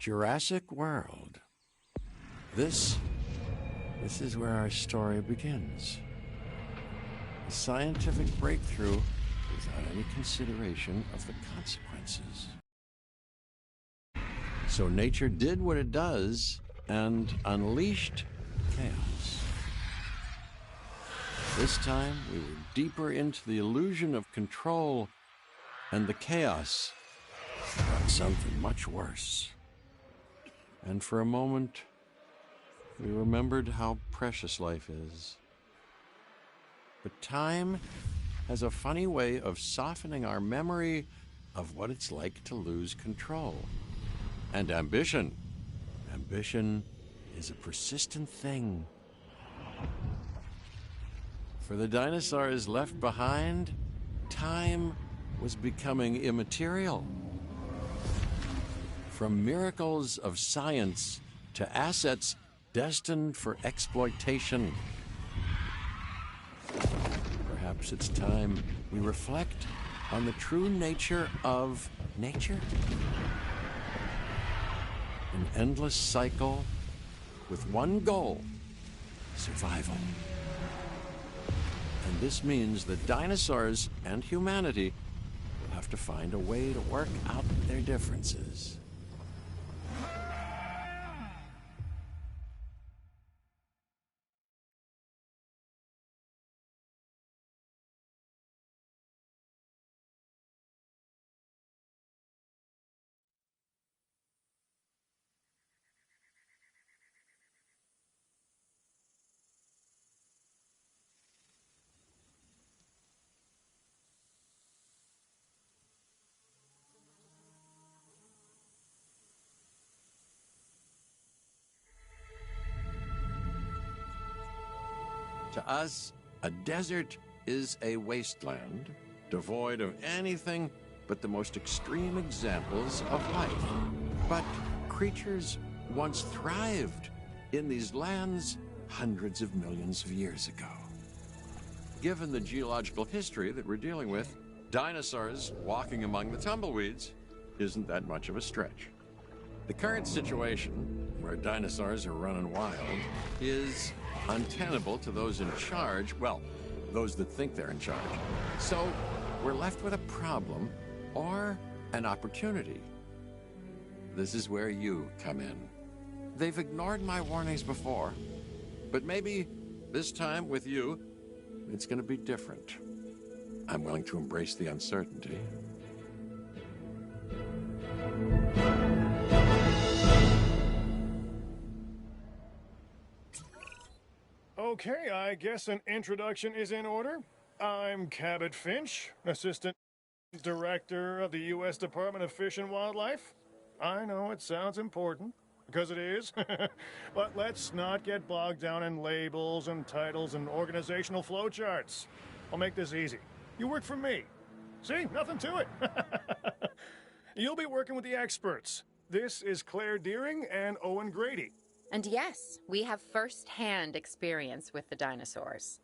Jurassic World. This is where our story begins. A scientific breakthrough without any consideration of the consequences. So nature did what it does and unleashed chaos. This time, we were deeper into the illusion of control, and the chaos brought something much worse. And for a moment, we remembered how precious life is. But time has a funny way of softening our memory of what it's like to lose control. And ambition. Ambition is a persistent thing. For the dinosaurs left behind, time was becoming immaterial. From miracles of science to assets destined for exploitation. Perhaps it's time we reflect on the true nature of nature. An endless cycle with one goal: survival. And this means that dinosaurs and humanity will have to find a way to work out their differences. To us, a desert is a wasteland, devoid of anything but the most extreme examples of life. But creatures once thrived in these lands hundreds of millions of years ago. Given the geological history that we're dealing with, dinosaurs walking among the tumbleweeds isn't that much of a stretch. The current situation, where dinosaurs are running wild, is untenable to those in charge, well, those that think they're in charge. So we're left with a problem or an opportunity. This is where you come in. They've ignored my warnings before, but maybe this time with you, it's going to be different. I'm willing to embrace the uncertainty. Okay, I guess an introduction is in order. I'm Cabot Finch, Assistant Director of the U.S. Department of Fish and Wildlife. I know it sounds important, because it is, but let's not get bogged down in labels and titles and organizational flowcharts. I'll make this easy. You work for me. See, nothing to it. You'll be working with the experts. This is Claire Deering and Owen Grady. And yes, we have first-hand experience with the dinosaurs.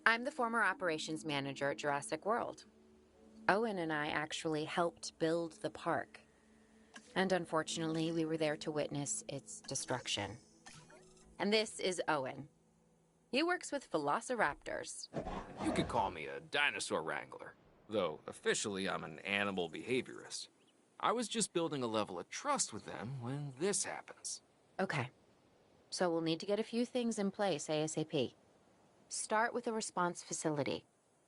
I'm the former operations manager at Jurassic World. Owen and I actually helped build the park. And unfortunately, we were there to witness its destruction. And this is Owen. He works with velociraptors. You could call me a dinosaur wrangler, though officially I'm an animal behaviorist. I was just building a level of trust with them when this happens. Okay. So we'll need to get a few things in place ASAP. Start with a response facility,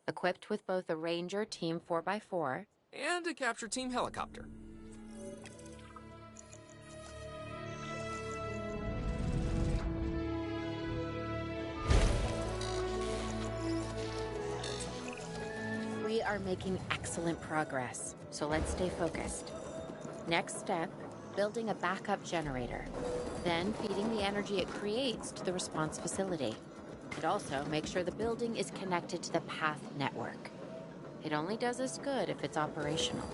equipped with both a Ranger Team 4x4 and a capture team helicopter. We are making excellent progress, so let's stay focused. Next step, building a backup generator, then feeding the energy it creates to the response facility. And also make sure the building is connected to the path network. It only does us good if it's operational.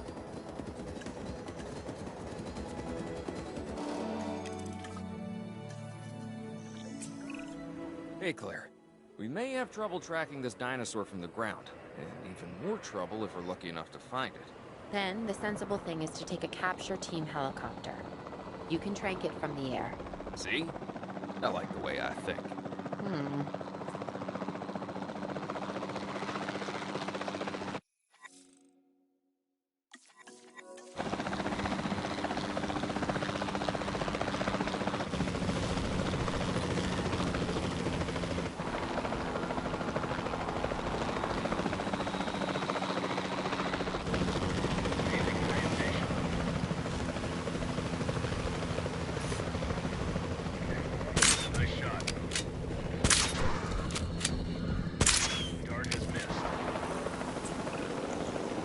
Hey, Claire. We may have trouble tracking this dinosaur from the ground, and even more trouble if we're lucky enough to find it. Then the sensible thing is to take a capture team helicopter. You can trank it from the air. See? I like the way I think.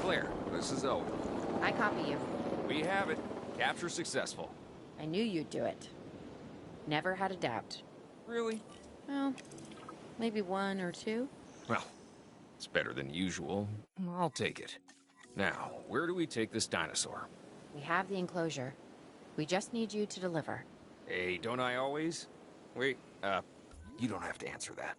Claire, this is over. I copy you. We have it. Capture successful. I knew you'd do it. Never had a doubt. Really? Well, maybe one or two. Well, it's better than usual. I'll take it. Now, where do we take this dinosaur? We have the enclosure. We just need you to deliver. Hey, don't I always? Wait, you don't have to answer that.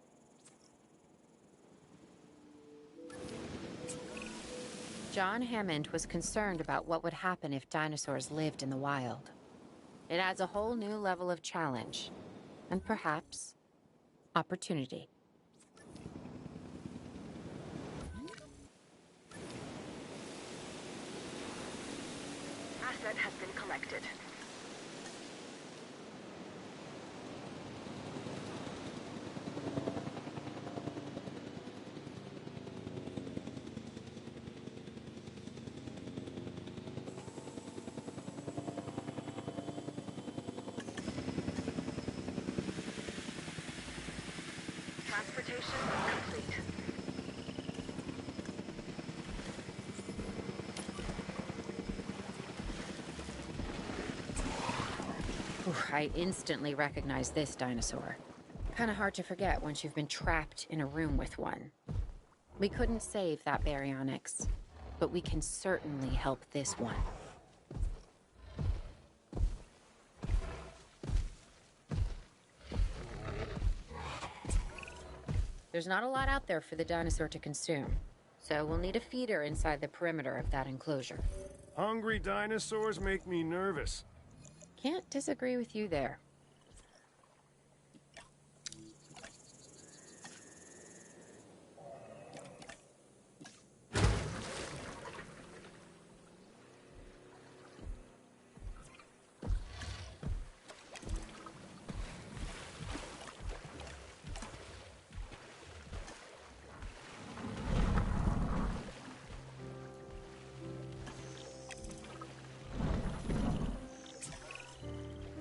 John Hammond was concerned about what would happen if dinosaurs lived in the wild. It adds a whole new level of challenge, and perhaps opportunity. Asset has been collected. Transportation complete. I instantly recognize this dinosaur. Kinda hard to forget once you've been trapped in a room with one. We couldn't save that baryonyx, but we can certainly help this one. There's not a lot out there for the dinosaur to consume, so we'll need a feeder inside the perimeter of that enclosure. Hungry dinosaurs make me nervous. Can't disagree with you there.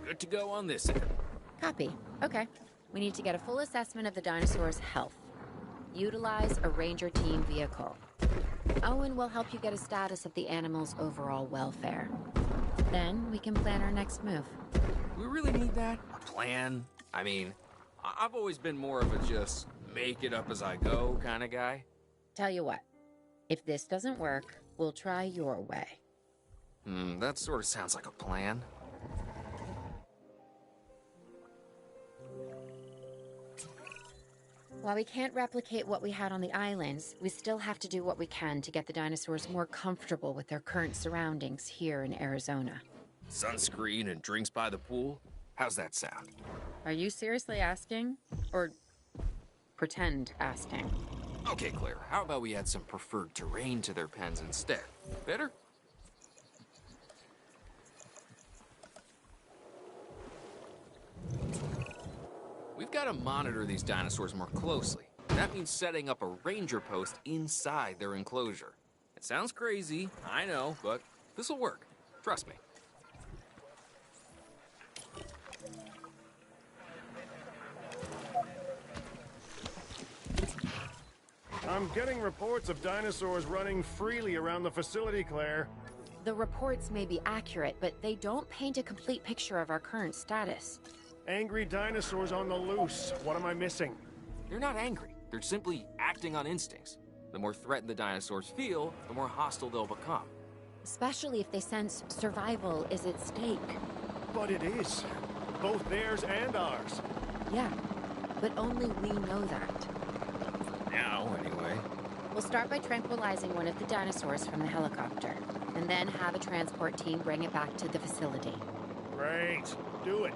Good to go on this end. Copy. Okay. We need to get a full assessment of the dinosaur's health. Utilize a ranger team vehicle. Owen will help you get a status of the animal's overall welfare. Then we can plan our next move. We really need that? A plan? I mean, I've always been more of a just make it up as I go kind of guy. Tell you what, if this doesn't work, we'll try your way. That sort of sounds like a plan. While we can't replicate what we had on the islands, we still have to do what we can to get the dinosaurs more comfortable with their current surroundings here in Arizona. Sunscreen and drinks by the pool? How's that sound? Are you seriously asking? Or pretend asking? Okay, Claire, how about we add some preferred terrain to their pens instead? Better? We've got to monitor these dinosaurs more closely. That means setting up a ranger post inside their enclosure. It sounds crazy, I know, but this'll work. Trust me. I'm getting reports of dinosaurs running freely around the facility, Claire. The reports may be accurate, but they don't paint a complete picture of our current status. Angry dinosaurs on the loose. What am I missing? They're not angry. They're simply acting on instincts. The more threatened the dinosaurs feel, the more hostile they'll become. Especially if they sense survival is at stake. But it is. Both theirs and ours. Yeah, but only we know that. Now, anyway. We'll start by tranquilizing one of the dinosaurs from the helicopter, and then have a transport team bring it back to the facility. Great. Do it.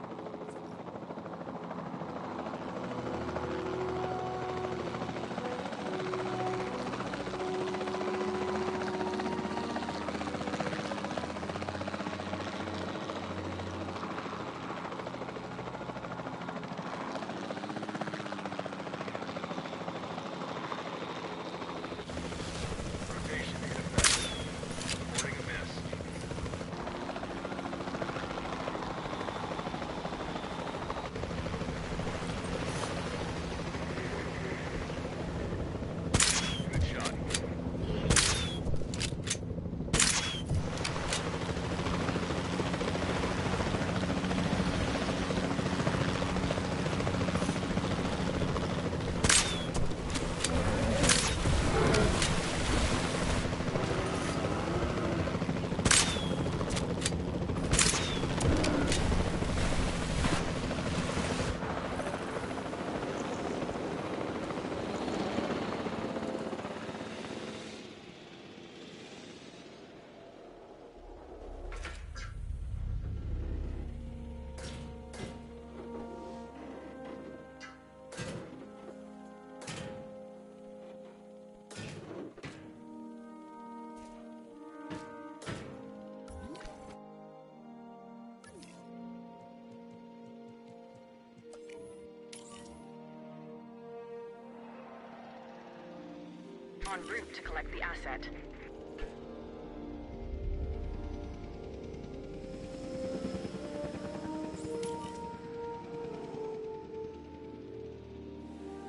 En route to collect the asset.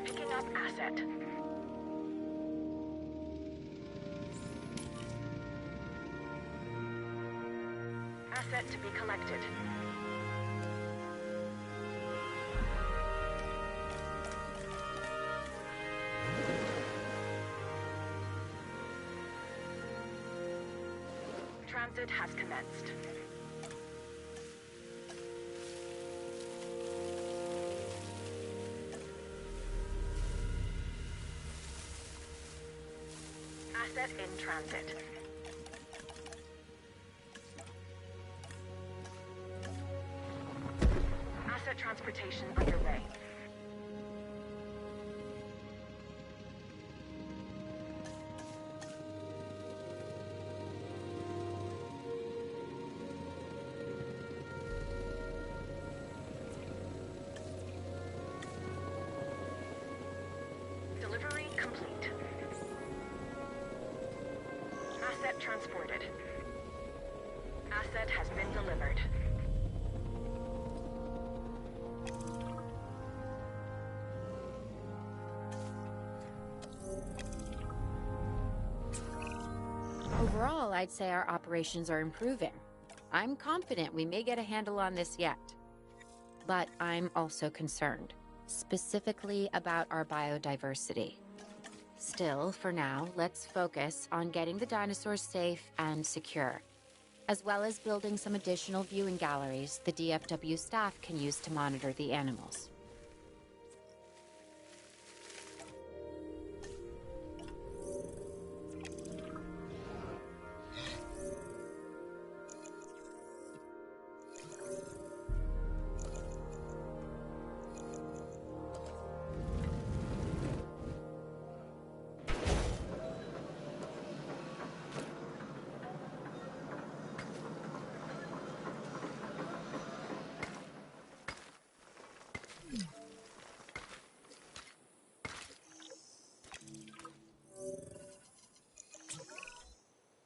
Picking up asset. Asset to be collected. Transit has commenced. Asset in transit. Asset transportation underway. Delivery complete. Asset transported. Asset has been delivered. Overall, I'd say our operations are improving. I'm confident we may get a handle on this yet. But I'm also concerned, specifically about our biodiversity. Still, for now, let's focus on getting the dinosaurs safe and secure, as well as building some additional viewing galleries the DFW staff can use to monitor the animals.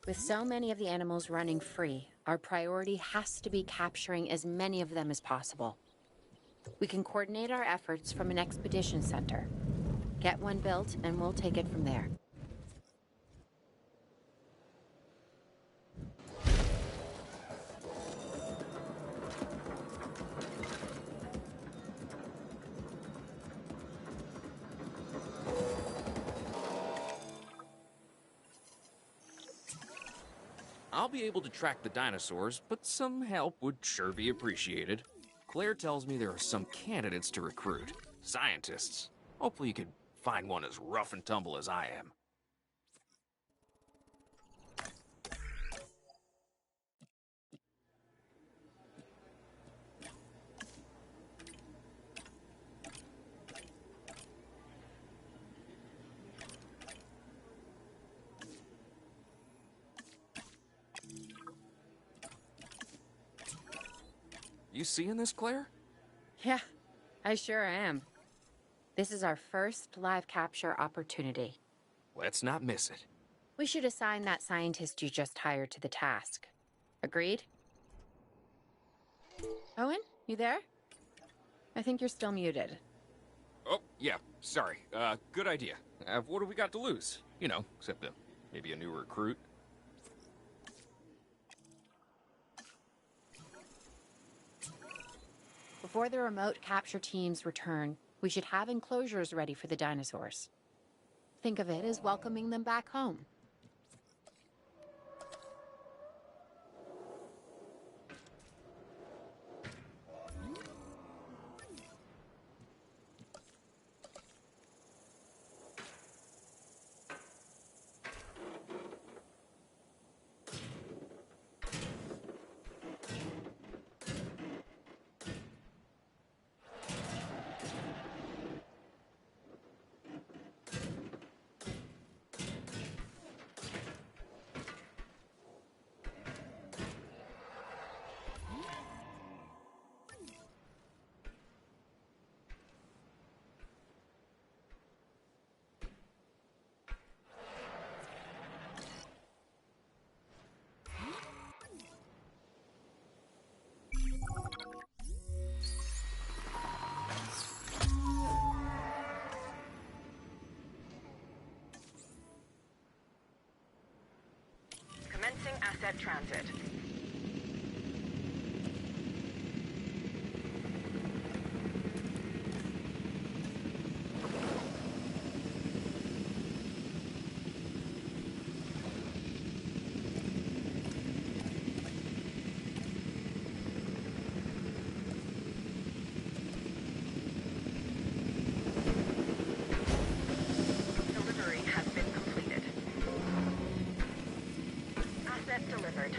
With so many of the animals running free, our priority has to be capturing as many of them as possible. We can coordinate our efforts from an expedition center. Get one built, and we'll take it from there. I'll be able to track the dinosaurs, but some help would sure be appreciated. Claire tells me there are some candidates to recruit. Scientists. Hopefully you could find one as rough and tumble as I am. You seeing this, Claire? Yeah, I sure am. This is our first live capture opportunity. Let's not miss it. We should assign that scientist you just hired to the task. Agreed? Owen, you there? I think you're still muted. Oh, yeah, sorry. Good idea. What do we got to lose? You know, except maybe a new recruit. Before the remote capture teams return, we should have enclosures ready for the dinosaurs. Think of it as welcoming them back home. Commencing asset transit. Delivery has been completed. Asset delivered.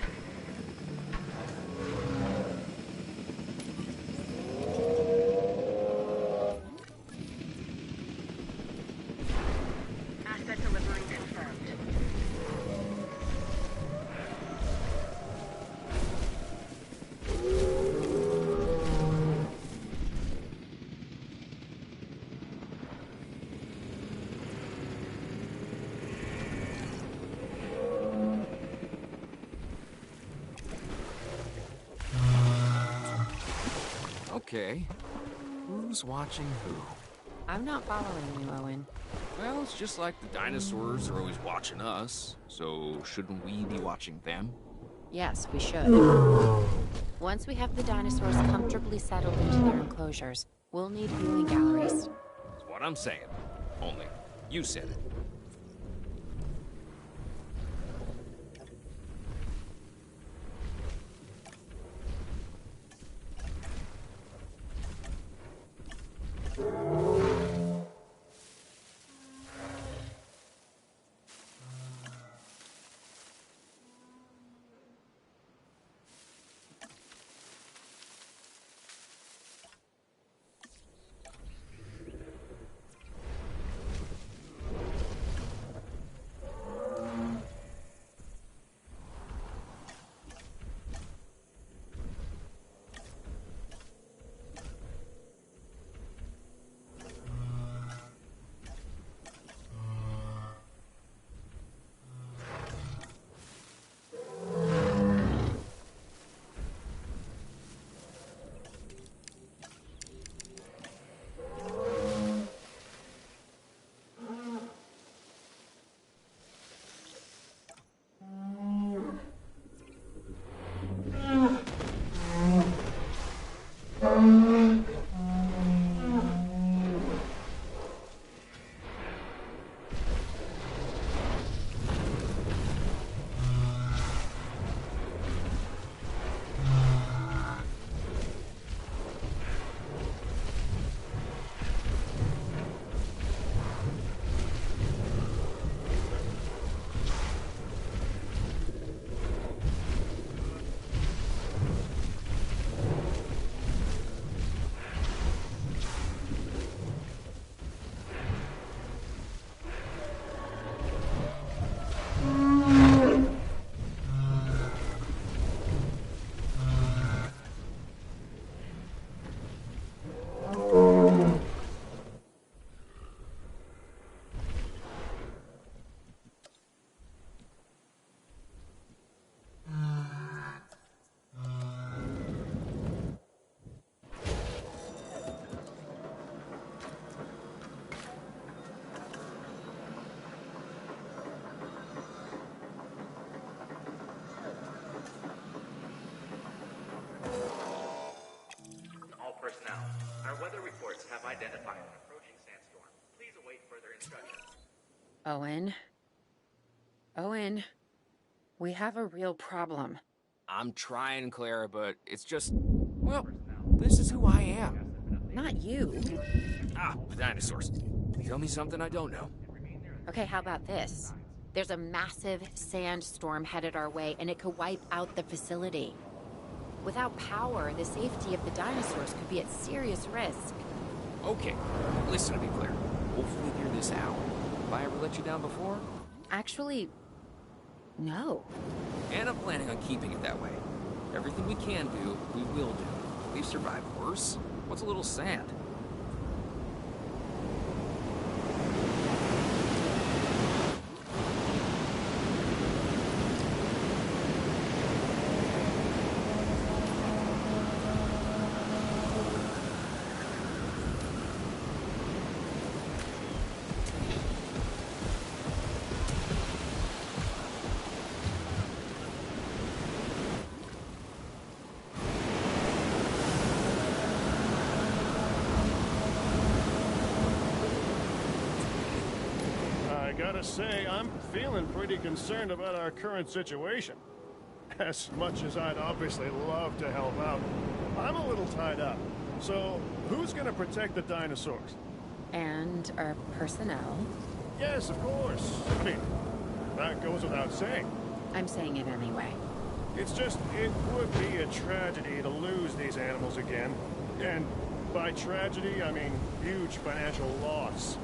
Asset delivery confirmed. Okay. Who's watching who? I'm not following you, Owen. Well, it's just like the dinosaurs are always watching us, so shouldn't we be watching them? Yes, we should. Once we have the dinosaurs comfortably settled into their enclosures, we'll need viewing galleries. That's what I'm saying. Only, you said it. identifying an approaching sandstorm. Please await further instructions. Owen, we have a real problem. I'm trying, Clara, but it's just... Well, this is who I am. Not you. Ah, the dinosaurs. Tell me something I don't know. Okay, how about this? There's a massive sandstorm headed our way, and it could wipe out the facility. Without power, the safety of the dinosaurs could be at serious risk. Okay, listen to me, Claire. We'll figure this out. Have I ever let you down before? Actually, no. And I'm planning on keeping it that way. Everything we can do, we will do. We've survived worse. What's a little sand? Gotta say, I'm feeling pretty concerned about our current situation. As much as I'd obviously love to help out, I'm a little tied up. So, who's gonna protect the dinosaurs? And our personnel. Yes, of course. I mean, that goes without saying. I'm saying it anyway. It's just, it would be a tragedy to lose these animals again. And by tragedy, I mean huge financial loss.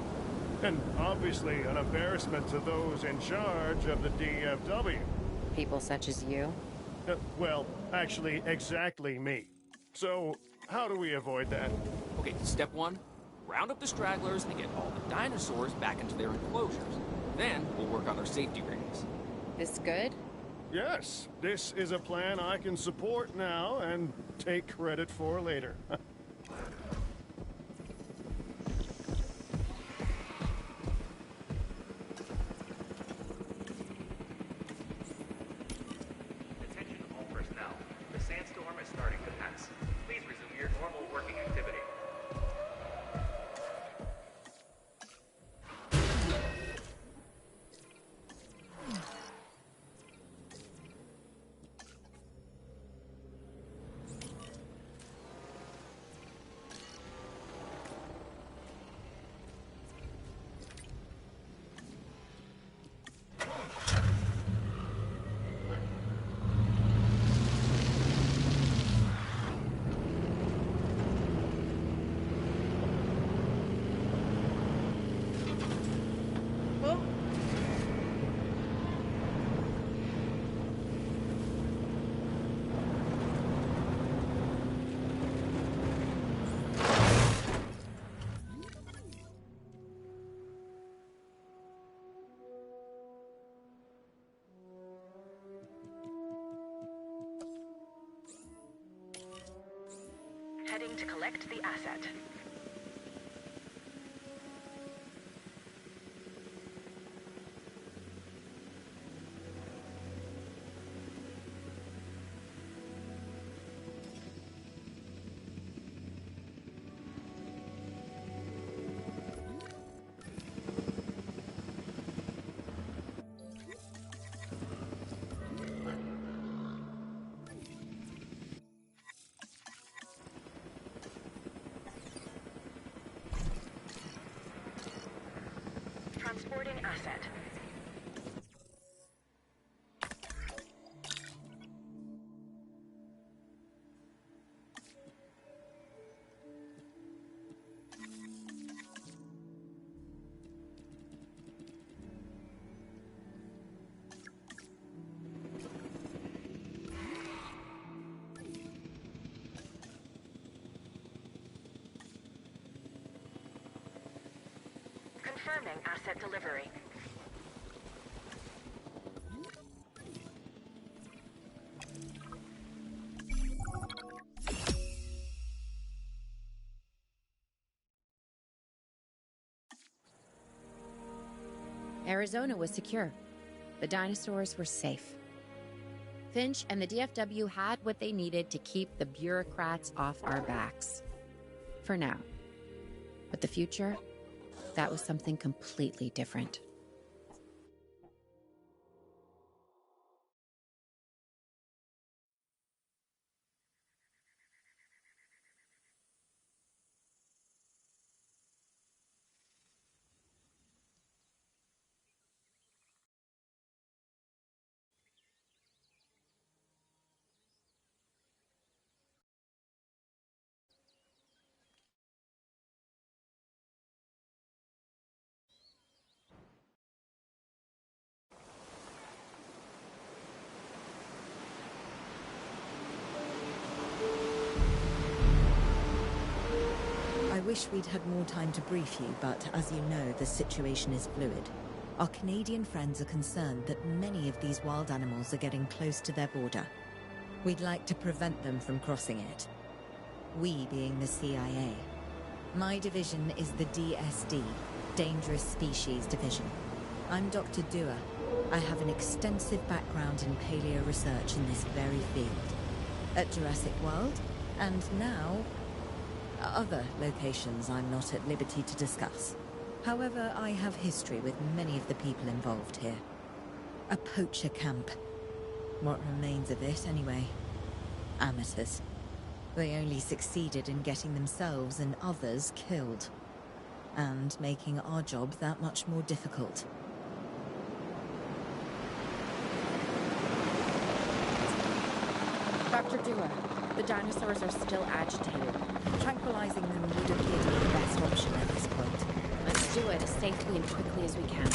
And obviously an embarrassment to those in charge of the DFW. People such as you? Well, actually, exactly me. So, how do we avoid that? Okay, step one, round up the stragglers and get all the dinosaurs back into their enclosures. Then we'll work on their safety rings. This good? Yes, this is a plan I can support now and take credit for later. Attention all personnel. The sandstorm is starting to pass. Please resume your normal working activity. Heading to collect the asset. Transporting asset. Confirming asset delivery. Arizona was secure. The dinosaurs were safe. Finch and the DFW had what they needed to keep the bureaucrats off our backs. For now. But the future, that was something completely different. I wish we'd had more time to brief you, but as you know, the situation is fluid. Our Canadian friends are concerned that many of these wild animals are getting close to their border. We'd like to prevent them from crossing it. We being the CIA. My division is the DSD, Dangerous Species Division. I'm Dr. Dua. I have an extensive background in paleo research in this very field. At Jurassic World, and now other locations I'm not at liberty to discuss. However, I have history with many of the people involved here. A poacher camp. What remains of it, anyway? Amateurs. They only succeeded in getting themselves and others killed. And making our job that much more difficult. Dr. Dua, the dinosaurs are still agitated. Tranquilizing them would appear to be the best option at this point. Let's do it as safely and quickly as we can.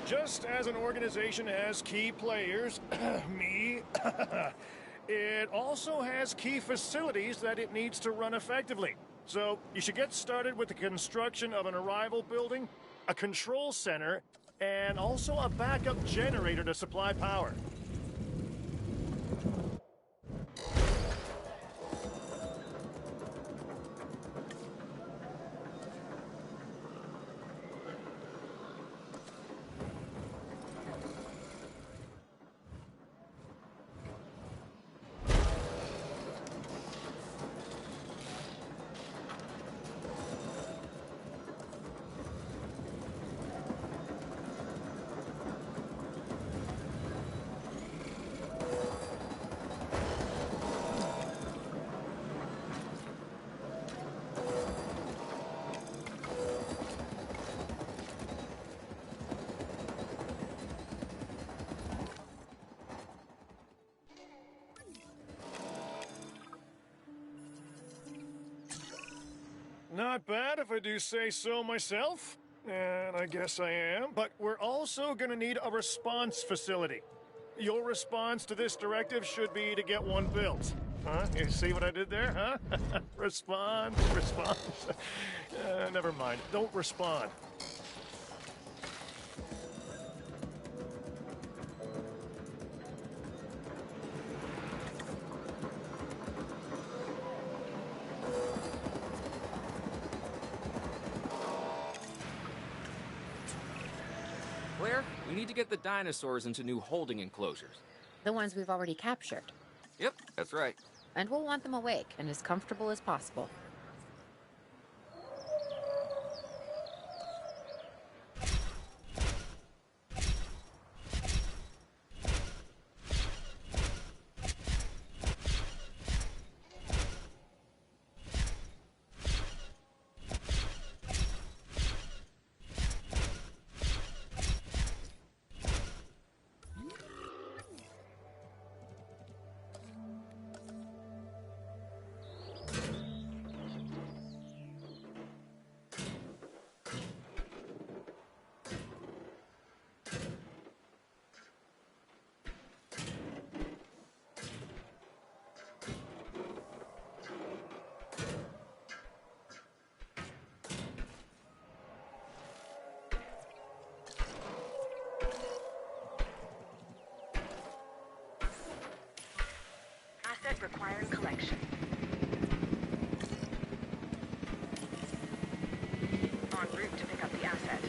Just as an organization has key players, me, it also has key facilities that it needs to run effectively. So you should get started with the construction of an arrival building, a control center, and also a backup generator to supply power. Not bad if I do say so myself. And I guess I am. But we're also gonna need a response facility. Your response to this directive should be to get one built. Huh? You see what I did there, huh? Respond. Never mind. Don't respond. Claire, we need to get the dinosaurs into new holding enclosures. The ones we've already captured. Yep, that's right. And we'll want them awake and as comfortable as possible. Prototype requiring collection. En route to pick up the asset.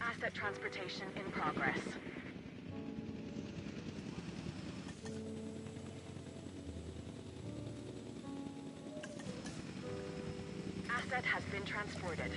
Asset transportation in progress. Asset has been transported.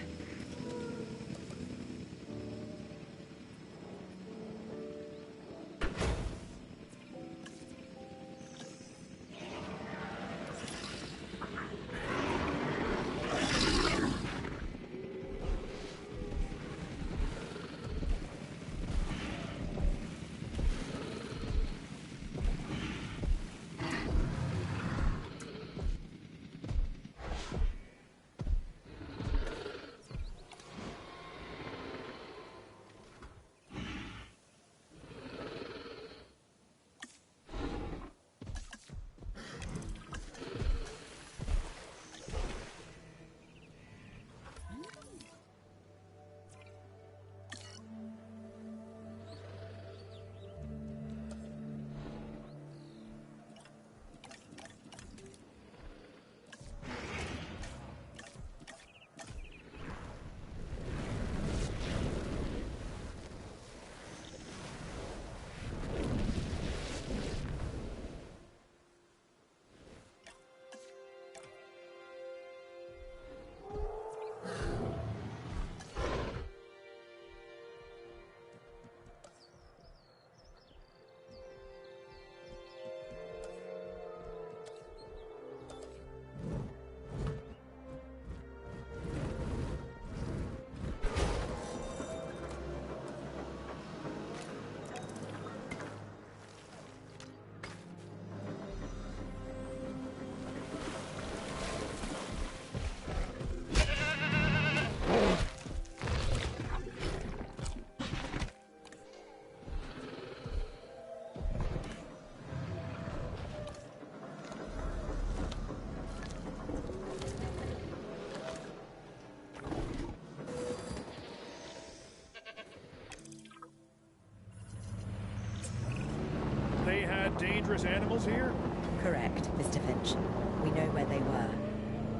They had dangerous animals here? Correct, Mr. Finch. We know where they were.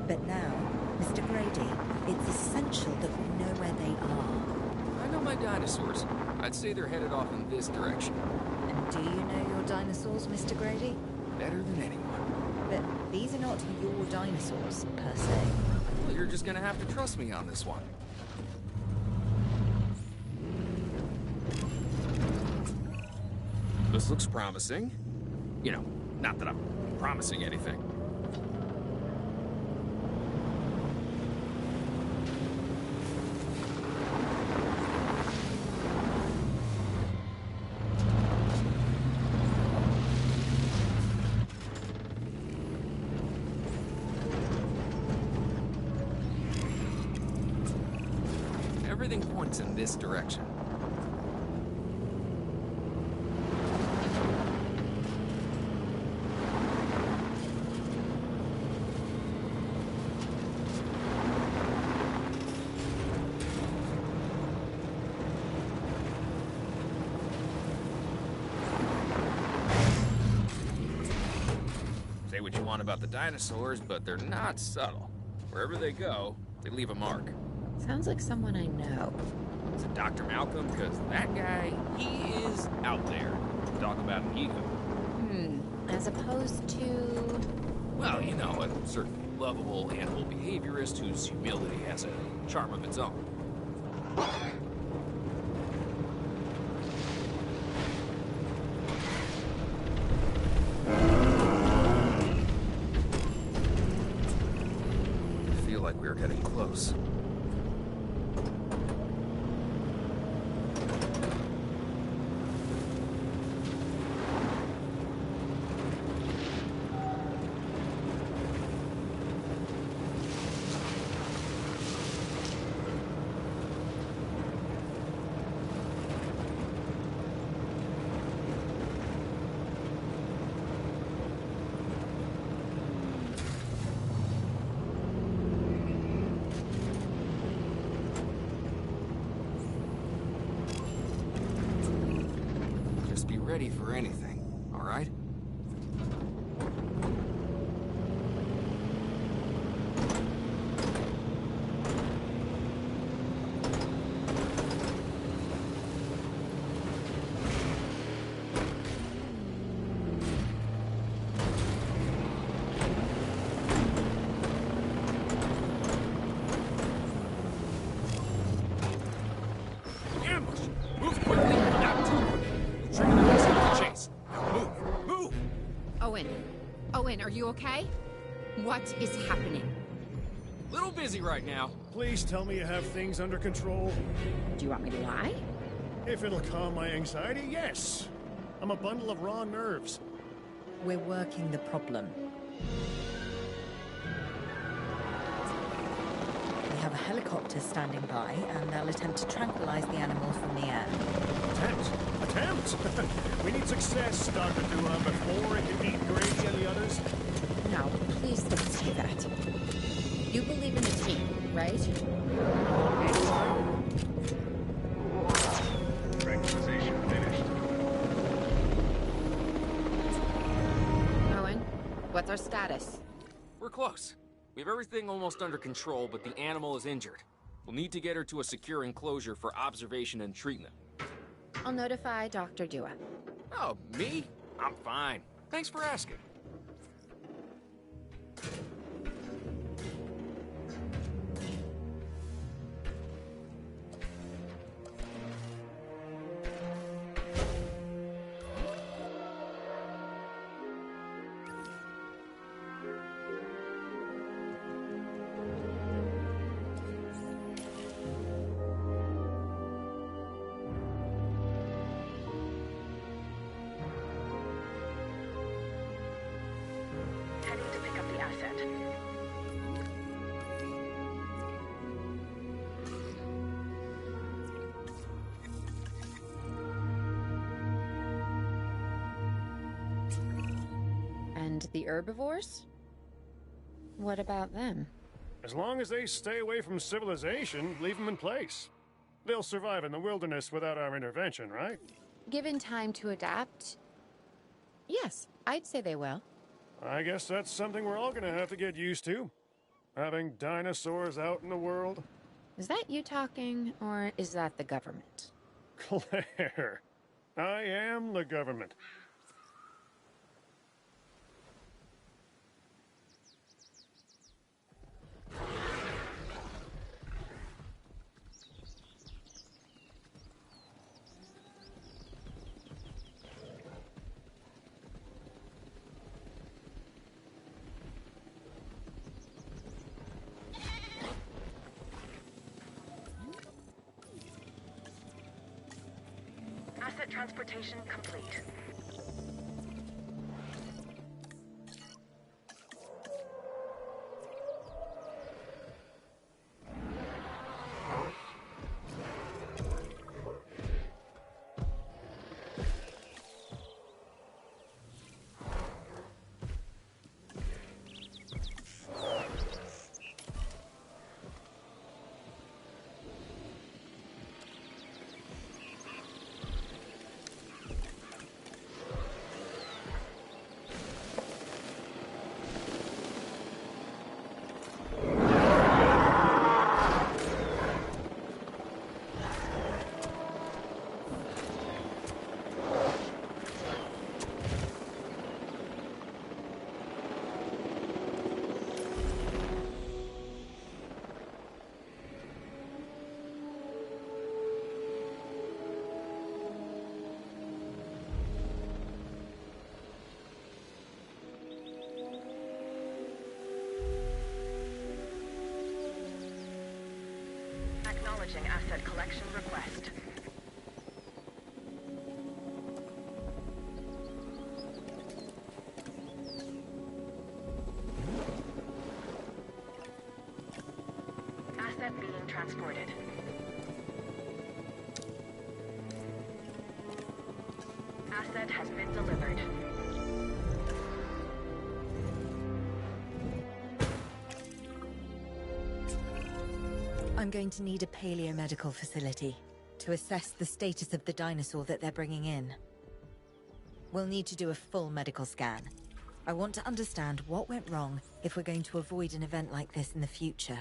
But now, Mr. Grady, it's essential that we know where they are. I know my dinosaurs. I'd say they're headed off in this direction. And do you know your dinosaurs, Mr. Grady? Better than anyone. But these are not your dinosaurs, per se. Well, you're just gonna have to trust me on this one. This looks promising. You know, not that I'm promising anything. Everything points in this direction. Say what you want about the dinosaurs, but they're not subtle. Wherever they go, they leave a mark. Sounds like someone I know. Is it Dr. Malcolm? Because that guy, he is out there. Talk about an ego. As opposed to... Well, you know, a certain lovable animal behaviorist whose humility has a charm of its own. I feel like we're getting close. ready for anything, all right? Ambush! Move quickly, not too quickly. We'll trigger the rest of the chase. Now move! Move! Owen. Owen, are you okay? What is happening? Little busy right now. Please tell me you have things under control. Do you want me to lie? If it'll calm my anxiety, yes. I'm a bundle of raw nerves. We're working the problem. We have a helicopter standing by, and they'll attempt to tranquilize the animal from the air. Attempt? We need success, Dr. Dua, before it can eat Grady and the others. No, please don't say that. You believe in the team, right? Tranquilization finished. Owen, what's our status? We're close. We have everything almost under control, but the animal is injured. We'll need to get her to a secure enclosure for observation and treatment. I'll notify Dr. Dua. Oh, me? I'm fine. Thanks for asking. Heading to pick up the asset. And the herbivores? What about them? As long as they stay away from civilization, leave them in place. They'll survive in the wilderness without our intervention, right? Given time to adapt? Yes, I'd say they will. I guess that's something we're all gonna have to get used to. Having dinosaurs out in the world. Is that you talking, or is that the government? Claire, I am the government. Asset transportation complete. Acknowledging asset collection request. Asset being transported. Asset has been delivered. I'm going to need a paleomedical facility to assess the status of the dinosaur that they're bringing in. We'll need to do a full medical scan. I want to understand what went wrong if we're going to avoid an event like this in the future.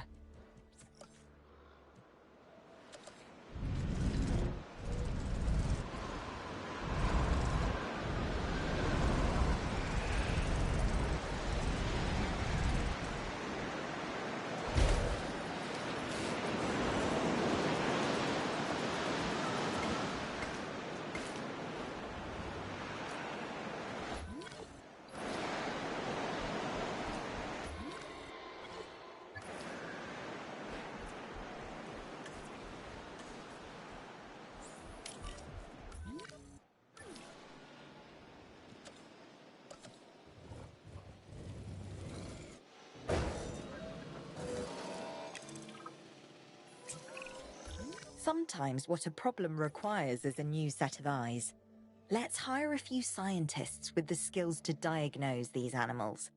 Sometimes what a problem requires is a new set of eyes. Let's hire a few scientists with the skills to diagnose these animals.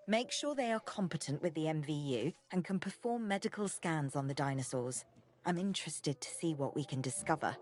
Make sure they are competent with the MVU and can perform medical scans on the dinosaurs. I'm interested to see what we can discover.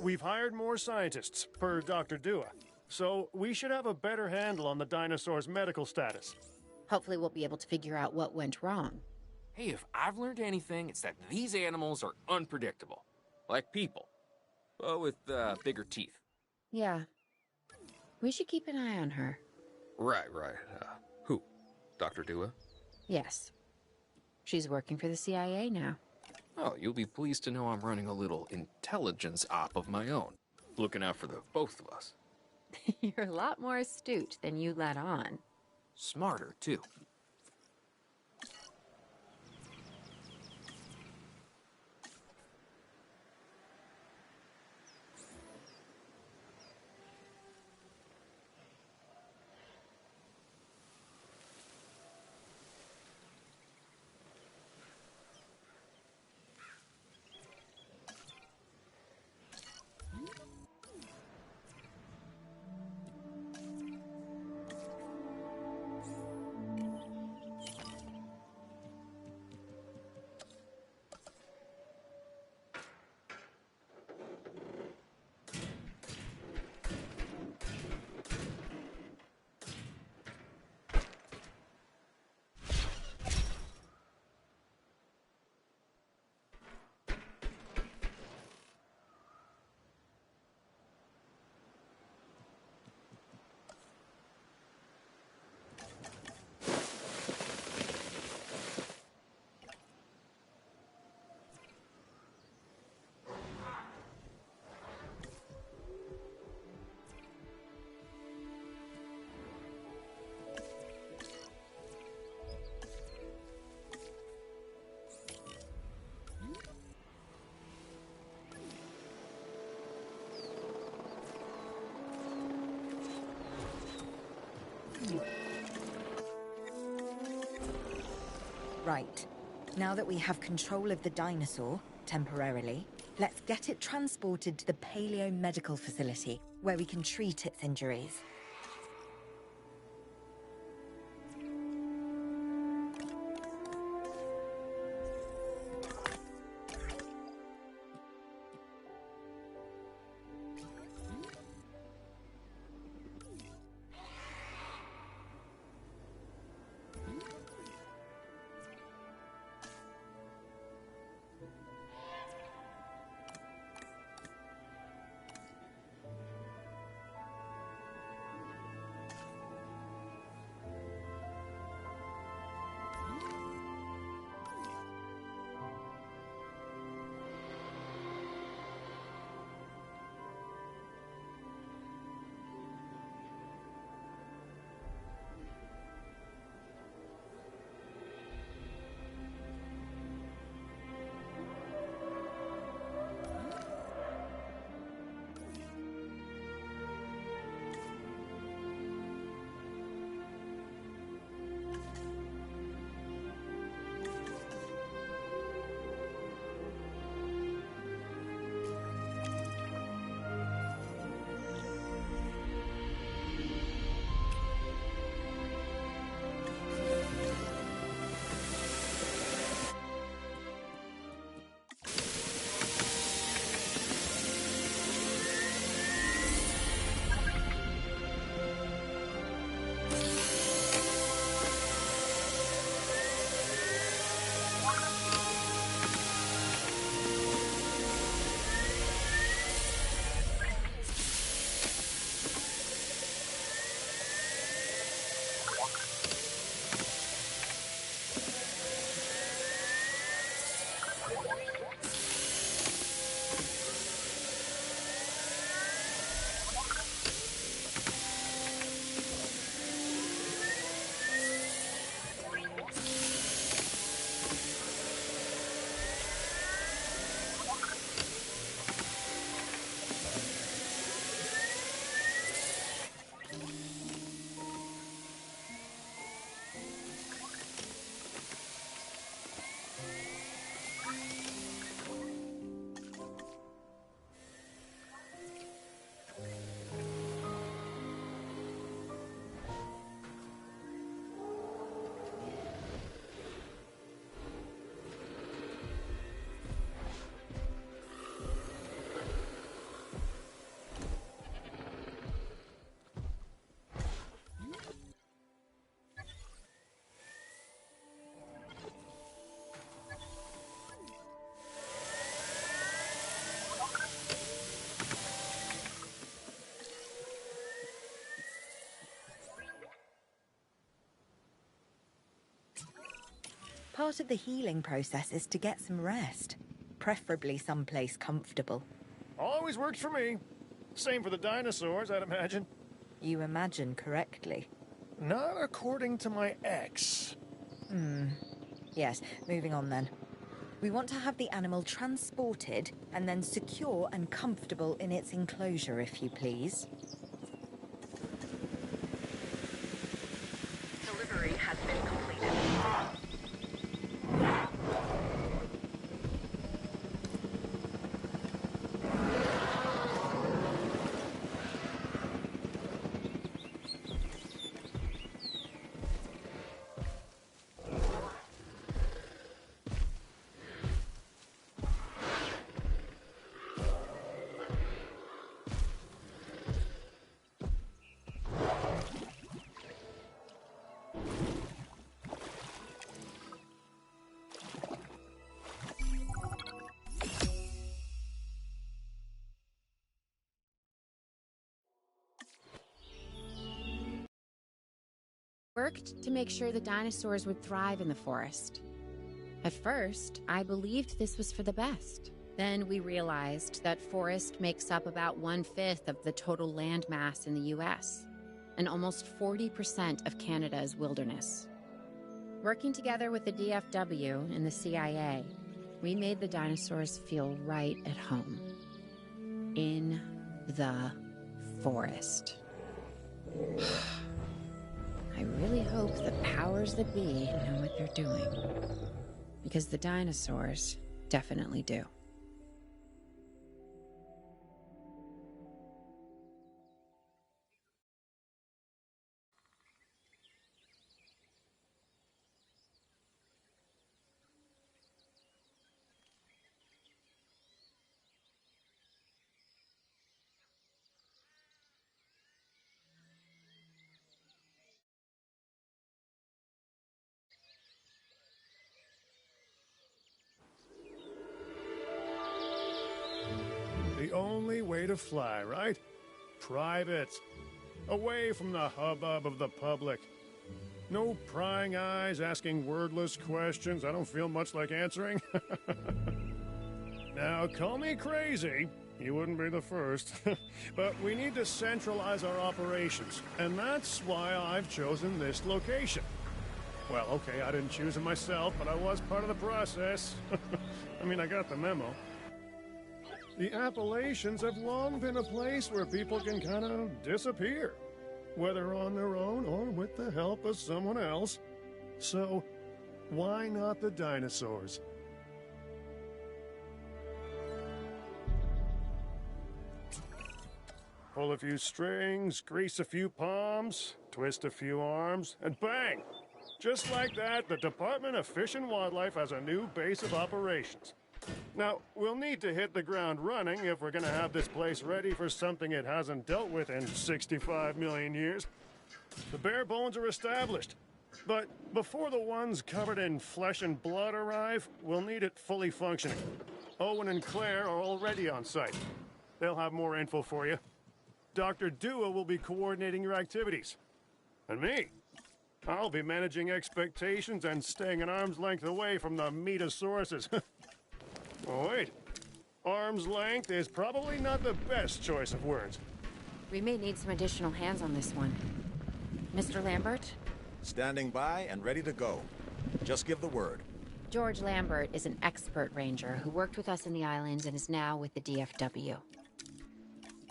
We've hired more scientists, per Dr. Dua, so we should have a better handle on the dinosaur's medical status. Hopefully we'll be able to figure out what went wrong. Hey, if I've learned anything, it's that these animals are unpredictable. Like people. But with bigger teeth. Yeah. We should keep an eye on her. Right. Who? Dr. Dua? Yes. She's working for the CIA now. Oh, you'll be pleased to know I'm running a little intelligence op of my own. Looking out for the both of us. You're a lot more astute than you let on. Smarter, too. Right. Now that we have control of the dinosaur, temporarily, let's get it transported to the Paleo Medical Facility, where we can treat its injuries. Part of the healing process is to get some rest, preferably someplace comfortable. Always works for me. Same for the dinosaurs, I'd imagine. You imagine correctly. Not according to my ex. Yes, moving on then. We want to have the animal transported and then secure and comfortable in its enclosure, if you please. Delivery has been completed. Worked to make sure the dinosaurs would thrive in the forest. At first, I believed this was for the best. Then we realized that forest makes up about 1/5 of the total land mass in the US, and almost 40% of Canada's wilderness. Working together with the DFW and the CIA, we made the dinosaurs feel right at home. In the forest. I really hope the power powers that be know what they're doing. Because the dinosaurs definitely do. The only way to fly, right? Private. Away from the hubbub of the public. No prying eyes asking wordless questions I don't feel much like answering. Now, call me crazy. You wouldn't be the first. But we need to centralize our operations, and that's why I've chosen this location. Well, okay, I didn't choose it myself, but I was part of the process. I mean, I got the memo. The Appalachians have long been a place where people can kind of disappear, whether on their own or with the help of someone else. So, why not the dinosaurs? Pull a few strings, grease a few palms, twist a few arms, and bang! Just like that, the Department of Fish and Wildlife has a new base of operations. Now, we'll need to hit the ground running if we're going to have this place ready for something it hasn't dealt with in 65 million years. The bare bones are established, but before the ones covered in flesh and blood arrive, we'll need it fully functioning. Owen and Claire are already on site. They'll have more info for you. Dr. Dua will be coordinating your activities. And me, I'll be managing expectations and staying an arm's length away from the meatosauruses. Oh, wait. Arm's length is probably not the best choice of words. We may need some additional hands on this one. Mr. Lambert? Standing by and ready to go. Just give the word. George Lambert is an expert ranger who worked with us in the islands and is now with the DFW.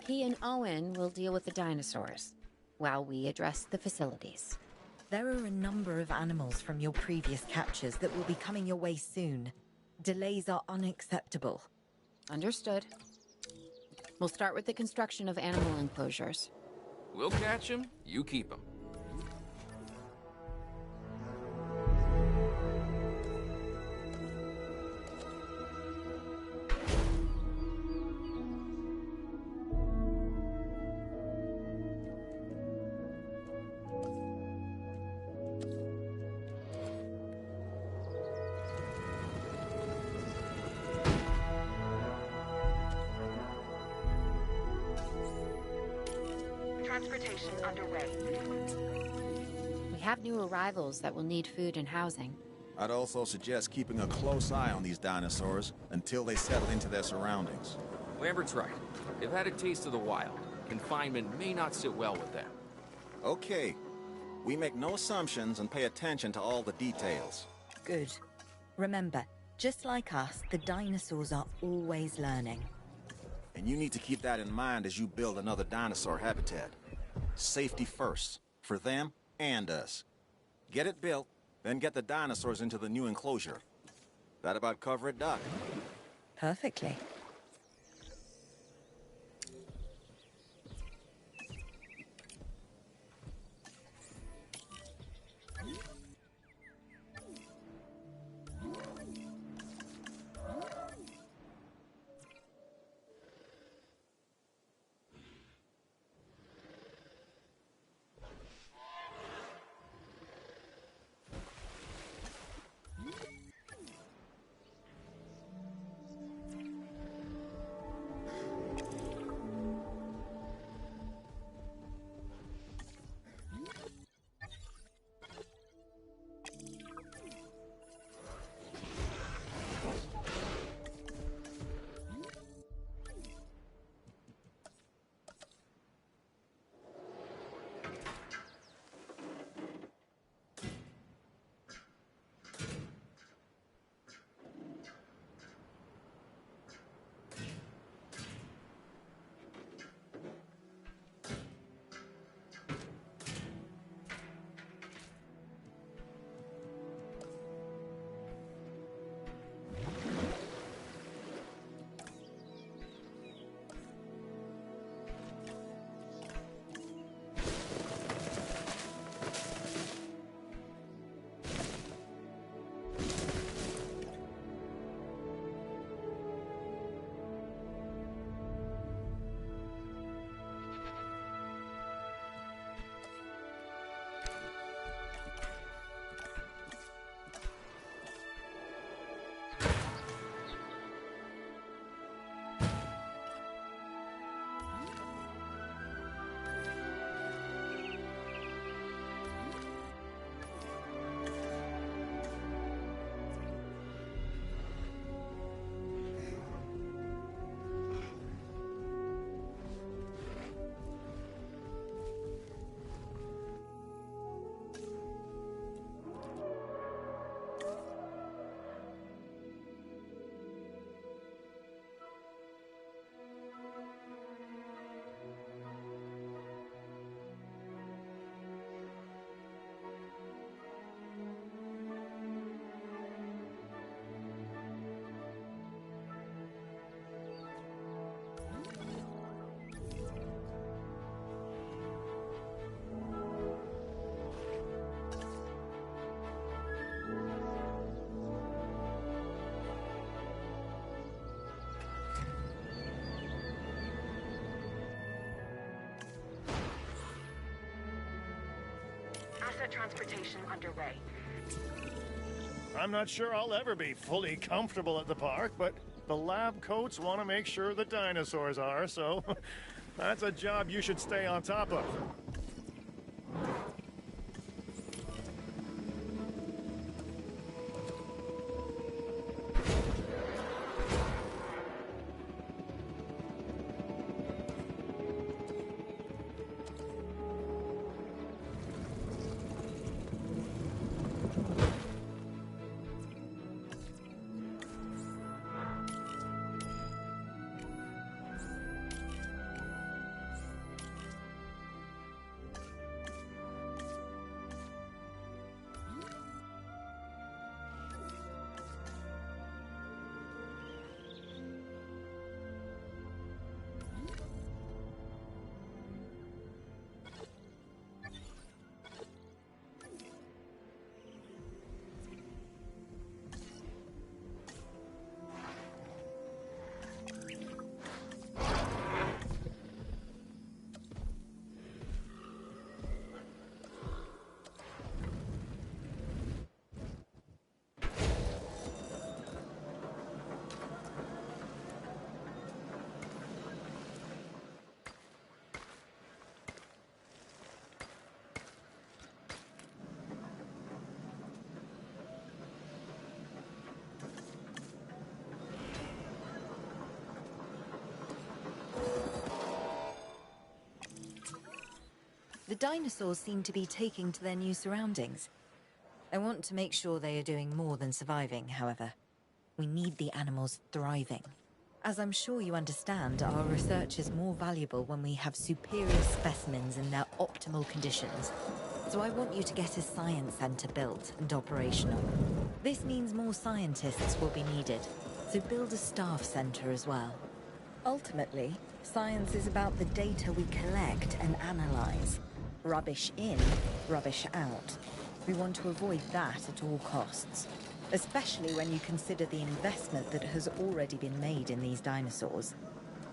He and Owen will deal with the dinosaurs, while we address the facilities. There are a number of animals from your previous captures that will be coming your way soon. Delays are unacceptable. Understood. We'll start with the construction of animal enclosures. We'll catch him, you keep him. Transportation underway. We have new arrivals that will need food and housing. I'd also suggest keeping a close eye on these dinosaurs until they settle into their surroundings. Lambert's right. They've had a taste of the wild. Confinement may not sit well with them. Okay. We make no assumptions and pay attention to all the details. Good. Remember, just like us, the dinosaurs are always learning. And you need to keep that in mind as you build another dinosaur habitat. Safety first, for them and us. Get it built, then get the dinosaurs into the new enclosure. That about cover it, Doc? Perfectly. transportation underway. I'm not sure I'll ever be fully comfortable at the park, but the lab coats want to make sure the dinosaurs are, so that's a job you should stay on top of. The dinosaurs seem to be taking to their new surroundings. I want to make sure they are doing more than surviving, however. We need the animals thriving. As I'm sure you understand, our research is more valuable when we have superior specimens in their optimal conditions. So I want you to get a science center built and operational. This means more scientists will be needed, so build a staff center as well. Ultimately, science is about the data we collect and analyze. Rubbish in, rubbish out. We want to avoid that at all costs, especially when you consider the investment that has already been made in these dinosaurs.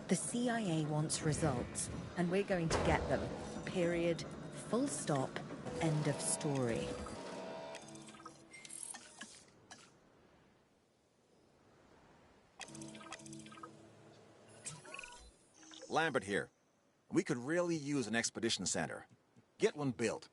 The CIA wants results, and we're going to get them. Period. Full stop. End of story. Lambert here. We could really use an expedition center. Get one built.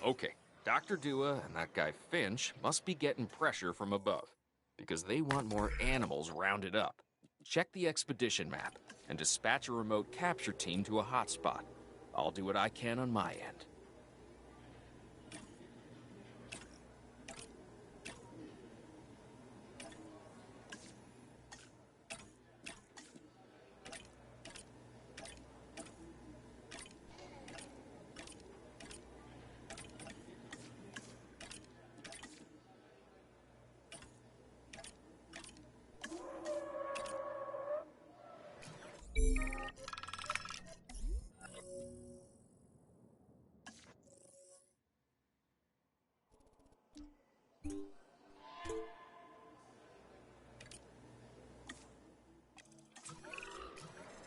Okay, Dr. Dua and that guy Finch must be getting pressure from above, because they want more animals rounded up. Check the expedition map and dispatch a remote capture team to a hotspot. I'll do what I can on my end.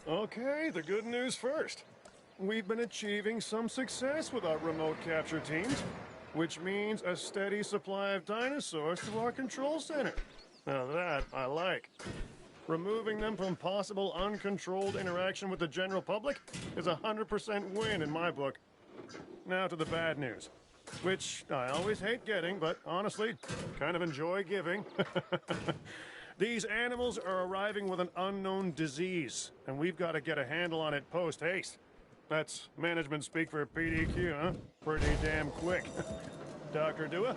Okay, the good news first. We've been achieving some success with our remote capture teams, which means a steady supply of dinosaurs to our control center. Now that I like. Removing them from possible uncontrolled interaction with the general public is a 100% win in my book. Now to the bad news, which I always hate getting, but honestly, kind of enjoy giving. These animals are arriving with an unknown disease, and we've got to get a handle on it post-haste. That's management speak for PDQ, huh? Pretty damn quick. Dr. Dua?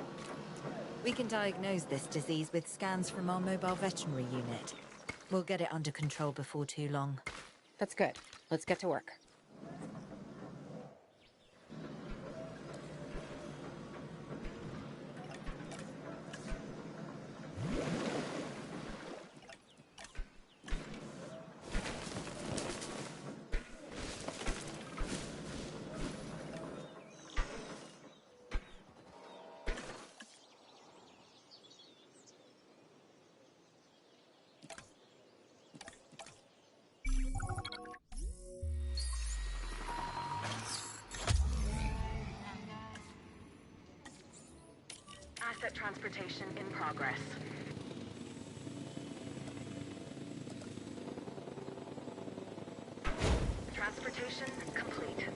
We can diagnose this disease with scans from our mobile veterinary unit. We'll get it under control before too long. That's good. Let's get to work. Asset transportation in progress. Transportation complete.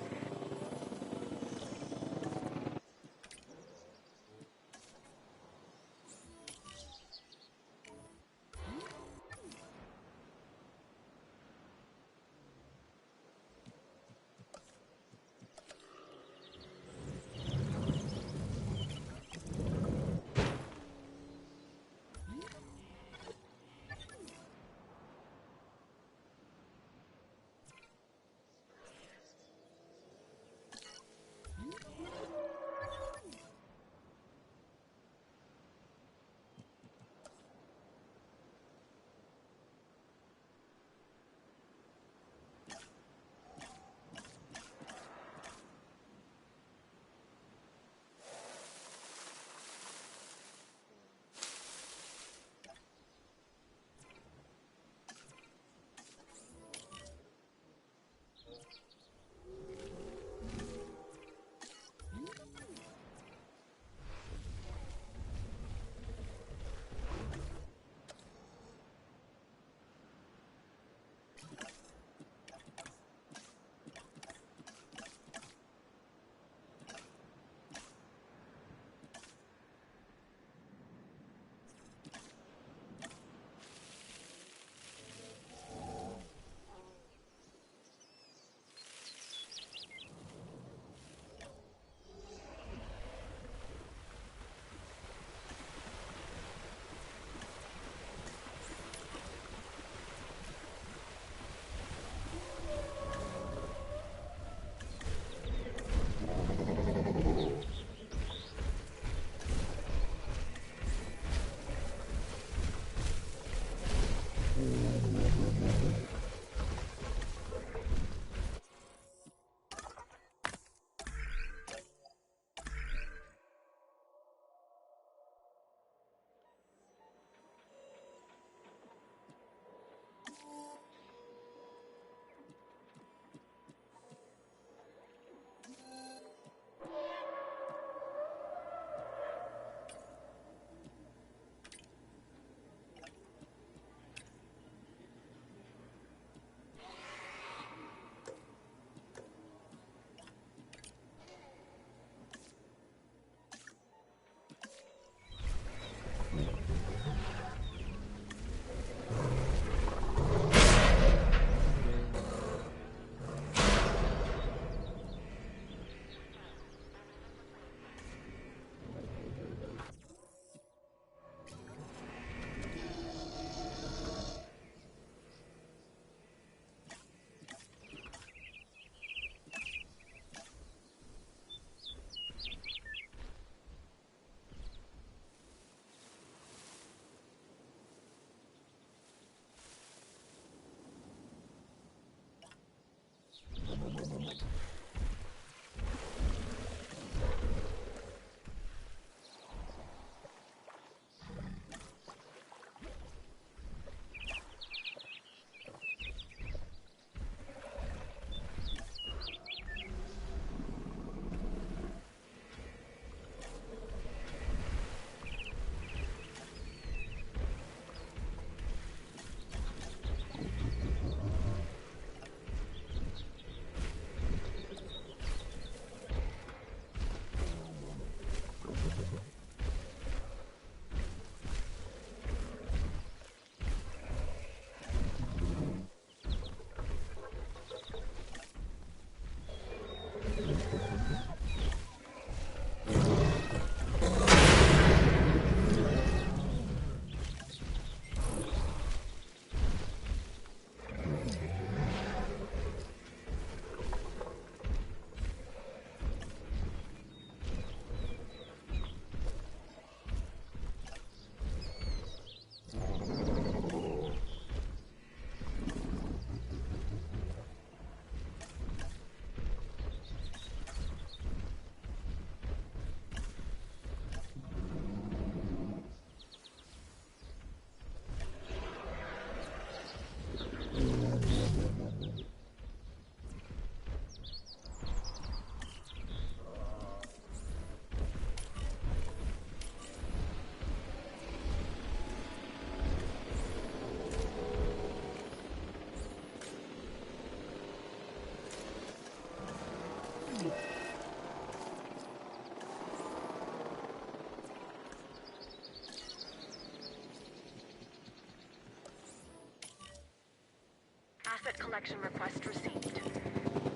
collection request received.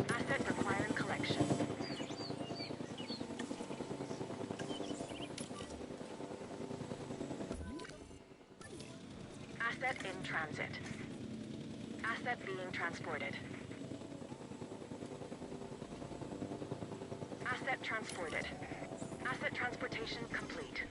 Asset requiring collection. Asset in transit. Asset being transported. Asset transported. Asset transportation complete.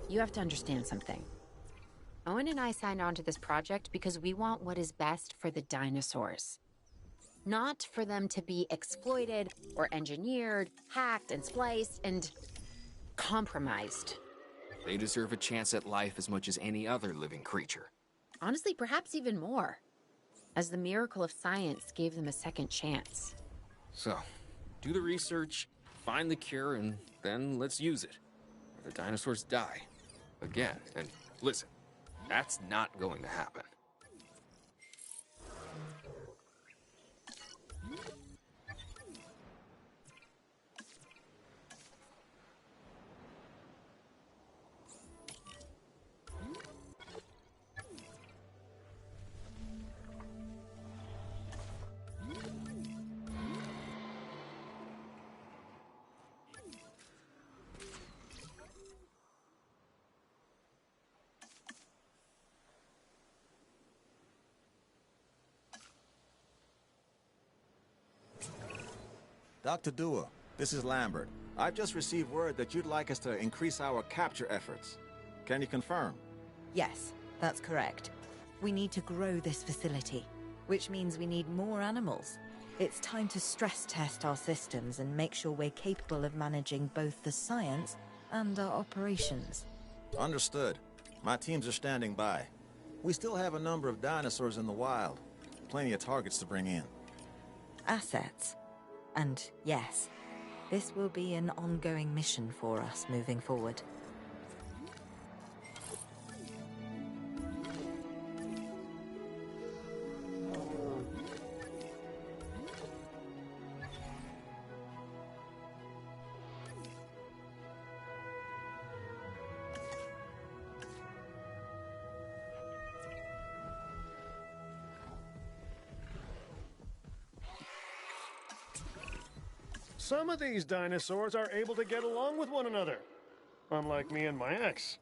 You have to understand something. Owen and I signed on to this project because we want what is best for the dinosaurs. Not for them to be exploited or engineered, hacked and spliced and compromised. They deserve a chance at life as much as any other living creature. Honestly, perhaps even more, as the miracle of science gave them a second chance. So, do the research, find the cure, and then let's use it. Or the dinosaurs die. Again. And listen, that's not going to happen. Dr. Dua, this is Lambert. I've just received word that you'd like us to increase our capture efforts. Can you confirm? Yes, that's correct. We need to grow this facility, which means we need more animals. It's time to stress test our systems and make sure we're capable of managing both the science and our operations. Understood. My teams are standing by. We still have a number of dinosaurs in the wild. Plenty of targets to bring in. Assets. And yes, this will be an ongoing mission for us moving forward. Some of these dinosaurs are able to get along with one another. Unlike me and my ex.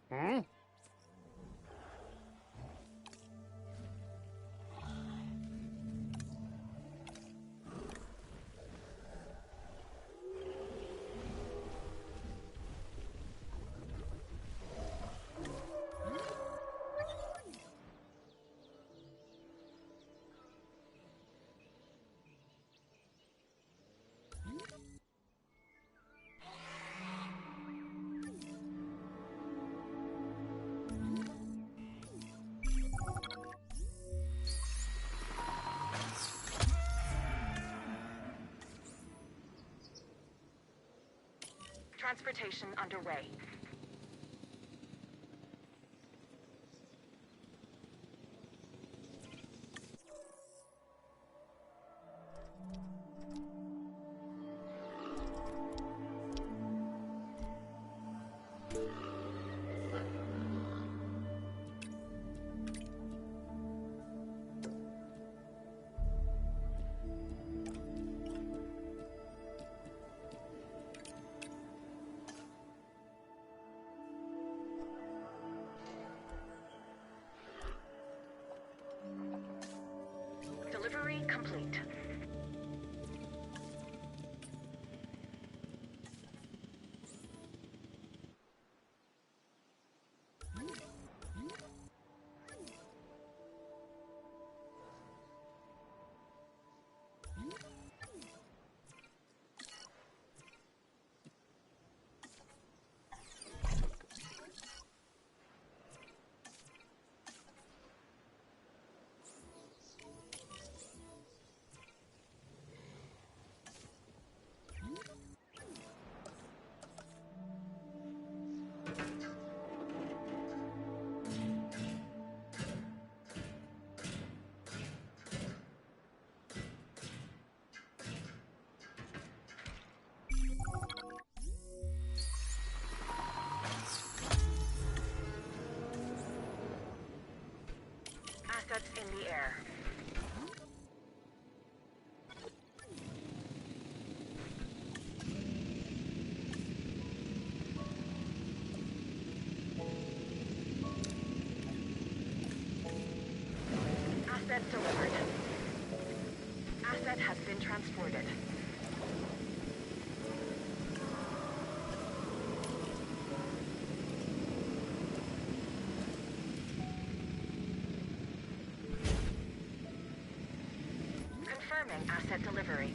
Transportation underway. Delivery complete. Assets in the air. Asset delivered. Asset has been transported. Confirming asset delivery.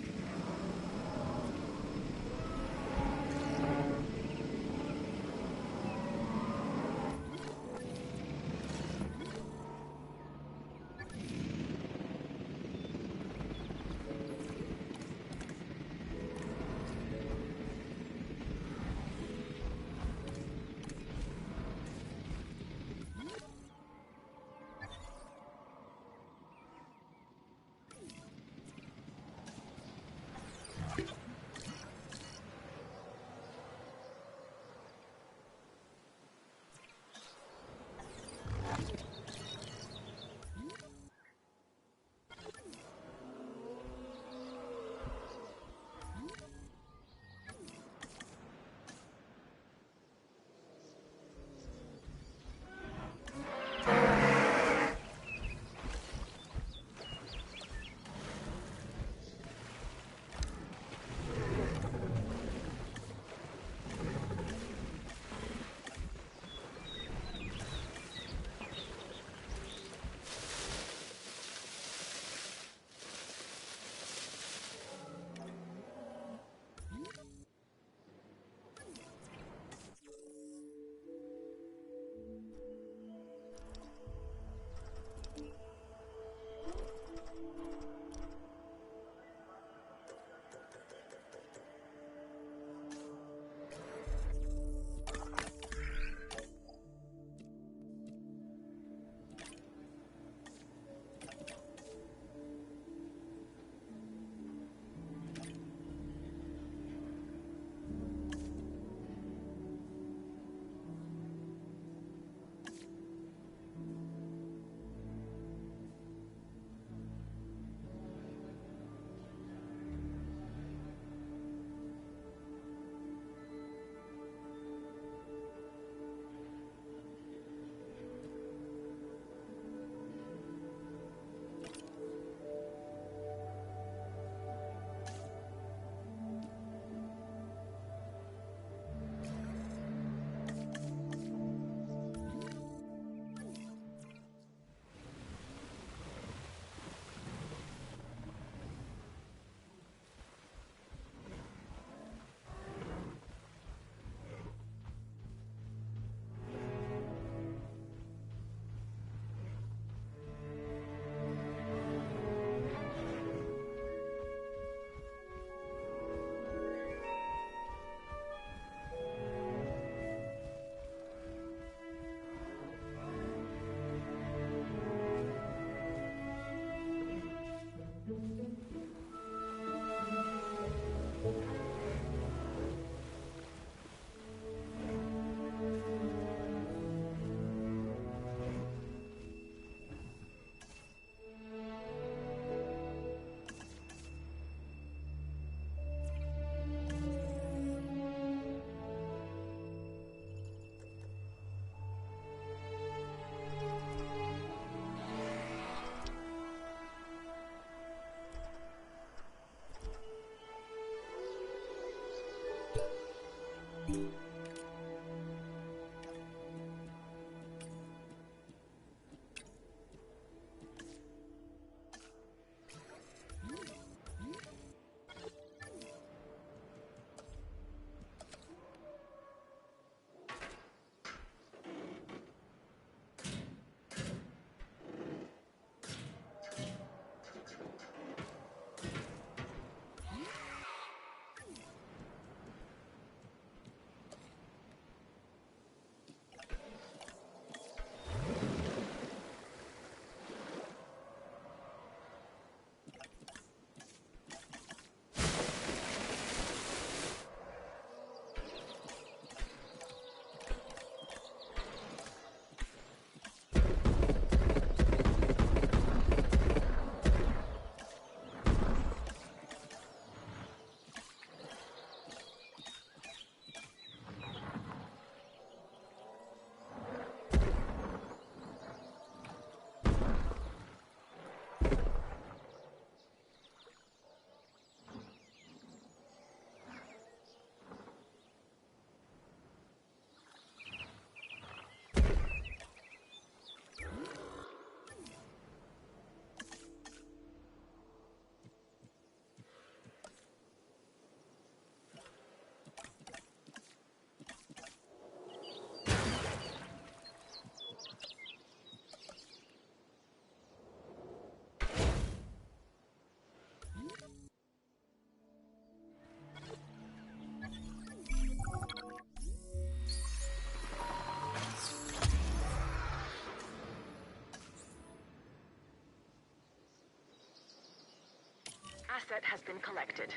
Asset has been collected.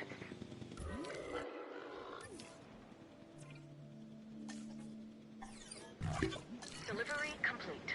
Delivery complete.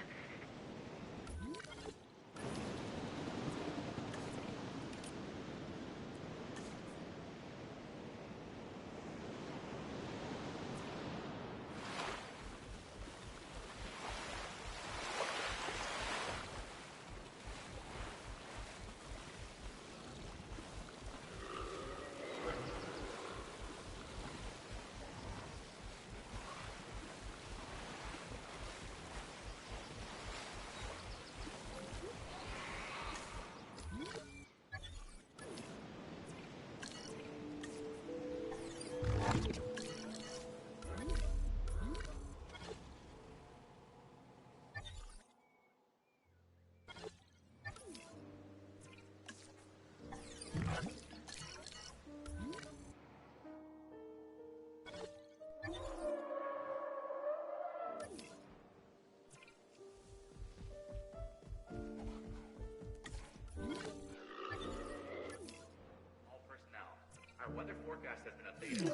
All personnel, our weather forecast has been updated.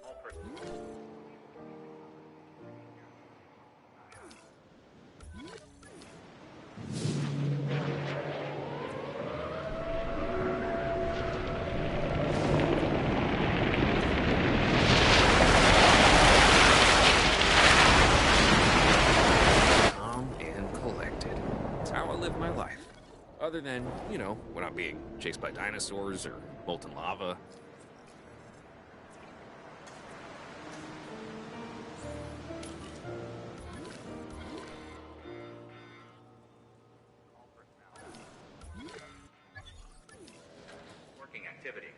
All personnel. Calm and collected. It's how I live my life. Other than, when I'm being chased by dinosaurs or molten lava. Working activity.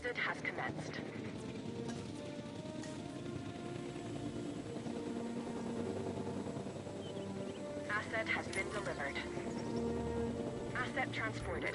Transit has commenced. Asset has been delivered. Asset transported.